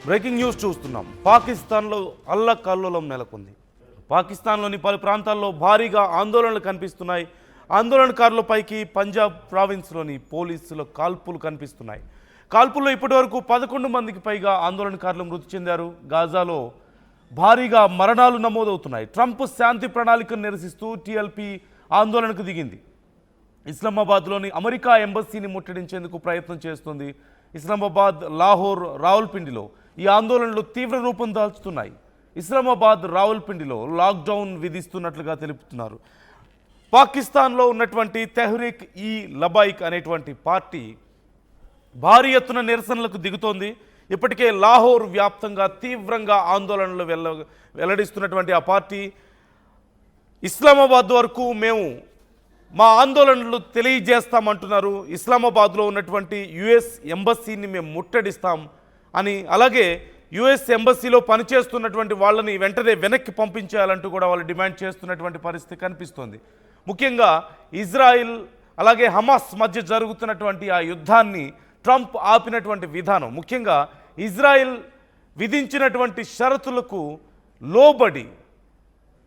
Breaking news చూస్తున్నాం. పాకిస్తాన్లో అల్లకల్లోలం నెలకొంది. పాకిస్తాన్లోని పలు ప్రాంతాల్లో భారీగా ఆందోళనలు కనిపిస్తున్నాయి. ఆందోళనకారులపైకి పంజాబ్ ప్రావిన్స్లోని పోలీసుల కాల్పులు కనిపిస్తున్నాయి. కాల్పుల్లో ఇప్పటివరకు 11 మందికి పైగా ఆందోళనకారులు మృతి చెందారు. గాజాలో భారీగా మరణాలు నమోదవుతున్నాయి. ట్రంప్ శాంతి ప్రణాళికను నిరసిస్తూ టీఎల్పీ ఆందోళనకు దిగింది. ఇస్లామాబాద్లోని అమెరికా ఎంబసీని ముట్టడించేందుకు ప్రయత్నం చేస్తుంది. ఇస్లామాబాద్, లాహోర్, రావుల్పిండిలో ఈ ఆందోళనలు తీవ్ర రూపం దాల్చుతున్నాయి. ఇస్లామాబాద్, రావుల్పిండిలో లాక్డౌన్ విధిస్తున్నట్లుగా తెలుపుతున్నారు. పాకిస్తాన్లో ఉన్నటువంటి తెహ్రీక్ ఈ లబాయిక్ అనేటువంటి పార్టీ భారీ ఎత్తున నిరసనలకు దిగుతోంది. ఇప్పటికే లాహోర్ వ్యాప్తంగా తీవ్రంగా ఆందోళనలు వెల్లడిస్తున్నటువంటి ఆ పార్టీ ఇస్లామాబాద్ వరకు మేము మా ఆందోళనలు తెలియజేస్తామంటున్నారు. ఇస్లామాబాద్లో ఉన్నటువంటి యుఎస్ ఎంబసీని మేము ముట్టడిస్తాం అని, అలాగే యుఎస్ ఎంబసీలో పనిచేస్తున్నటువంటి వాళ్ళని వెంటనే వెనక్కి పంపించేయాలంటూ కూడా వాళ్ళు డిమాండ్ చేస్తున్నటువంటి పరిస్థితి కనిపిస్తోంది. ముఖ్యంగా ఇజ్రాయిల్ అలాగే హమాస్ మధ్య జరుగుతున్నటువంటి ఆ యుద్ధాన్ని ట్రంప్ ఆపినటువంటి విధానం, ముఖ్యంగా ఇజ్రాయిల్ విధించినటువంటి షరతులకు లోబడి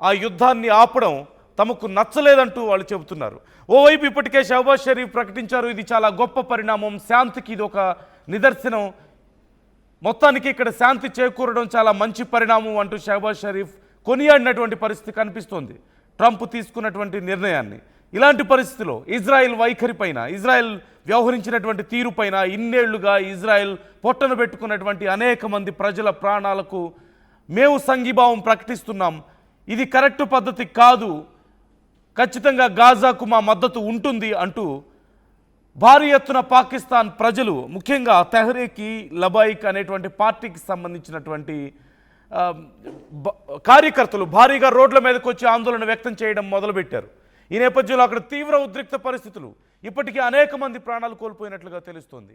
ఆ యుద్ధాన్ని ఆపడం తమకు నచ్చలేదంటూ వాళ్ళు చెబుతున్నారు. ఓవైపు ఇప్పటికే షహబాజ్ షరీఫ్ ప్రకటించారు, ఇది చాలా గొప్ప పరిణామం, శాంతికి ఇది ఒక నిదర్శనం, మొత్తానికి ఇక్కడ శాంతి చేకూరడం చాలా మంచి పరిణామం అంటూ షహబాజ్ షరీఫ్ కొనియాడినటువంటి పరిస్థితి కనిపిస్తోంది ట్రంప్ తీసుకున్నటువంటి నిర్ణయాన్ని. ఇలాంటి పరిస్థితిలో ఇజ్రాయెల్ వైఖరిపైన, ఇజ్రాయెల్ వ్యవహరించినటువంటి తీరుపైన ఇన్నేళ్లుగా ఇజ్రాయెల్ పొట్టను పెట్టుకున్నటువంటి అనేక మంది ప్రజల ప్రాణాలకు మేము సంఘీభావం ప్రకటిస్తున్నాం, ఇది కరెక్ట్ పద్ధతి కాదు, ఖచ్చితంగా గాజాకు మా మద్దతు ఉంటుంది అంటూ భారీ ఎత్తున పాకిస్తాన్ ప్రజలు, ముఖ్యంగా తెహ్రీక్ ఈ లబాయిక్ అనేటువంటి పార్టీకి సంబంధించినటువంటి కార్యకర్తలు భారీగా రోడ్ల మీదకి వచ్చి ఆందోళన వ్యక్తం చేయడం మొదలుపెట్టారు. ఈ నేపథ్యంలో అక్కడ తీవ్ర ఉద్రిక్త పరిస్థితులు, ఇప్పటికీ అనేక మంది ప్రాణాలు కోల్పోయినట్లుగా తెలుస్తోంది.